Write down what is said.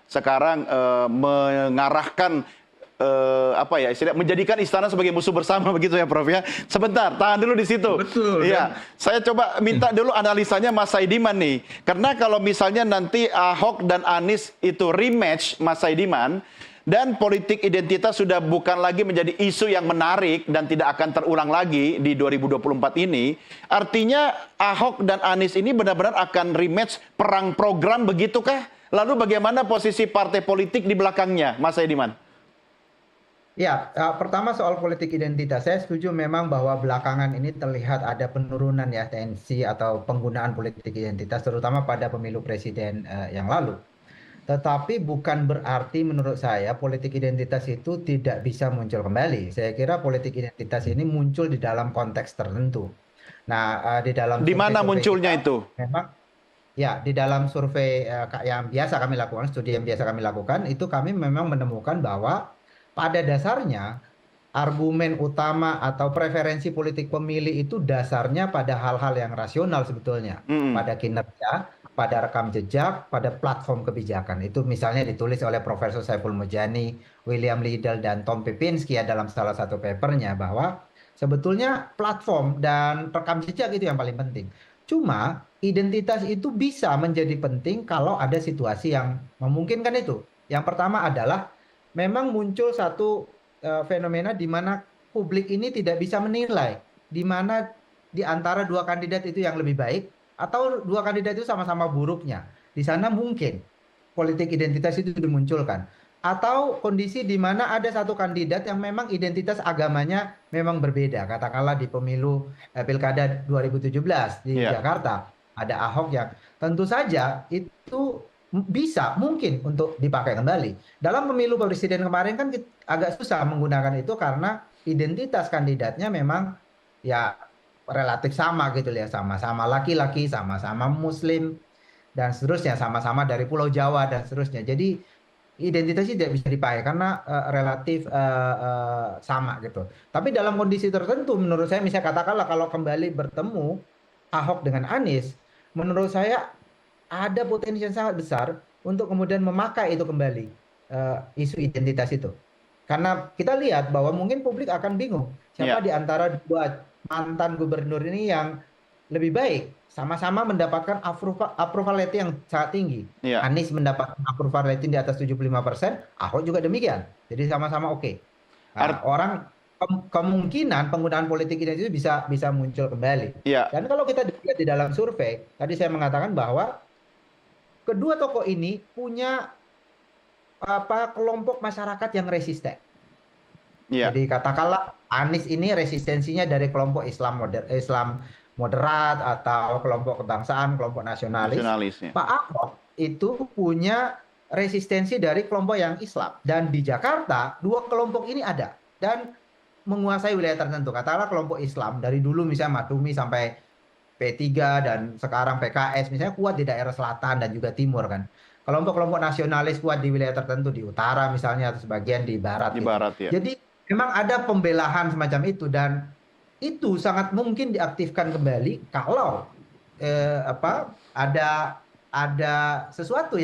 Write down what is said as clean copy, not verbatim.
sekarang mengarahkan apa ya istilah menjadikan istana sebagai musuh bersama begitu ya Prof ya. Sebentar, tahan dulu di situ. Betul. Iya, saya coba minta dulu analisanya Mas Saidiman nih. Karena kalau misalnya nanti Ahok dan Anies itu rematch Mas Saidiman dan politik identitas sudah bukan lagi menjadi isu yang menarik dan tidak akan terulang lagi di 2024 ini, artinya Ahok dan Anies ini benar-benar akan rematch perang program begitukah? Lalu bagaimana posisi partai politik di belakangnya, Mas Saidiman? Ya, pertama soal politik identitas, saya setuju memang bahwa belakangan ini terlihat ada penurunan ya tensi atau penggunaan politik identitas, terutama pada pemilu presiden yang lalu. Tetapi bukan berarti menurut saya politik identitas itu tidak bisa muncul kembali. Saya kira politik identitas ini muncul di dalam konteks tertentu. Nah, di dalam Di mana survei-survei munculnya kita, itu? memang ya di dalam survei yang biasa kami lakukan, studi yang biasa kami lakukan, itu kami memang menemukan bahwa pada dasarnya argumen utama atau preferensi politik pemilih itu dasarnya pada hal-hal yang rasional sebetulnya, Mm. pada kinerja, pada rekam jejak, pada platform kebijakan. Itu misalnya ditulis oleh Profesor Saiful Mujani, William Liddell, dan Tom Pipinski ya dalam salah satu papernya bahwa sebetulnya platform dan rekam jejak itu yang paling penting. Cuma identitas itu bisa menjadi penting kalau ada situasi yang memungkinkan itu. Yang pertama adalah memang muncul satu fenomena di mana publik ini tidak bisa menilai di mana di antara dua kandidat itu yang lebih baik atau dua kandidat itu sama-sama buruknya. Di sana mungkin politik identitas itu dimunculkan. Atau kondisi di mana ada satu kandidat yang memang identitas agamanya memang berbeda. Katakanlah di pemilu Pilkada 2017 di Iya. Jakarta. Ada Ahok yang tentu saja itu bisa mungkin untuk dipakai kembali. Dalam pemilu presiden kemarin kan agak susah menggunakan itu karena identitas kandidatnya memang ya relatif sama gitu ya, sama-sama laki-laki, sama-sama muslim dan seterusnya, sama-sama dari Pulau Jawa dan seterusnya. Jadi identitasnya tidak bisa dipakai karena relatif sama gitu. Tapi dalam kondisi tertentu menurut saya misalnya katakanlah kalau kembali bertemu Ahok dengan Anies, menurut saya ada potensi yang sangat besar untuk kemudian memakai itu kembali, isu identitas itu. Karena kita lihat bahwa mungkin publik akan bingung siapa Iya. di antara dua mantan gubernur ini yang lebih baik, sama-sama mendapatkan approval rating yang sangat tinggi. Iya. Anies mendapatkan approval rating di atas 75%, Ahok juga demikian. Jadi sama-sama oke. Nah, Art orang kemungkinan penggunaan politik identitas itu bisa muncul kembali. iya. Dan kalau kita lihat di dalam survei, tadi saya mengatakan bahwa kedua tokoh ini punya kelompok masyarakat yang resisten. Iya. Jadi katakanlah Anies ini resistensinya dari kelompok Islam moderat atau kelompok kebangsaan, kelompok nasionalis. Nasionalis ya. Pak Ahok itu punya resistensi dari kelompok yang Islam. Dan di Jakarta dua kelompok ini ada dan menguasai wilayah tertentu. Katakanlah kelompok Islam dari dulu misalnya Masyumi sampai P3 dan sekarang PKS misalnya kuat di daerah selatan dan juga timur kan. Kelompok-kelompok nasionalis kuat di wilayah tertentu di utara misalnya atau sebagian di barat Di gitu. barat ya. Jadi memang ada pembelahan semacam itu dan itu sangat mungkin diaktifkan kembali kalau ada sesuatu